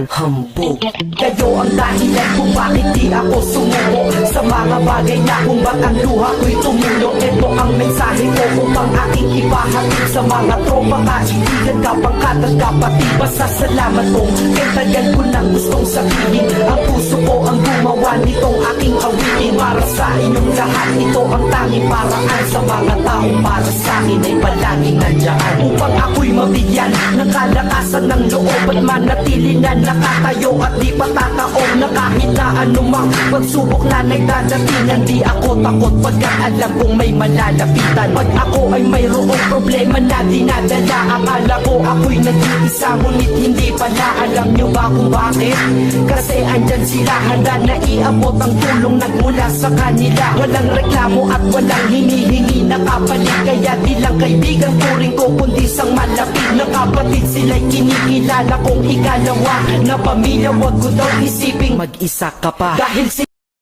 hambog. Kayo ang dahilan kung bakit di ako sumuko sa mga bagay na kung ba't ang luha ko'y tumulo. Ito ang mensahe ko upang aking ipahatid sa mga tropa, kaibigan, kapangkat at kapatid. Pasasalamat ko kay tagal ko nang gustong sabihin. Ang puso ko ang gumawa nitong aking awitin. Para sa inyong lahat, ito ang tanging paraan sa mga taong para sa akin ay palaging nandyan. Upang ako'y mabigyan ng kalakasan ng loob at manatili na nakatayo at di patataob na kahit na anumang pagsubok na nagdadatingan. Di ako takot pagkat alam kong may malalapitan. Pag ako ay mayroong problema na dinadala, akala ko ako'y nag-iisa, ngunit hindi pala. Alam nyo ba kung bakit? Kasi andyan sila, handa na iabot ang tulong nagmula sa kanila. Walang reklamo at walang hinihingi na kapalit. Kaya di lang kaibigan turing ko kundi sang malapit na kapatid. Sila'y kinikilala kong ikalawa na pamilya. Wag ko daw isiping mag-isa ka pa, dahil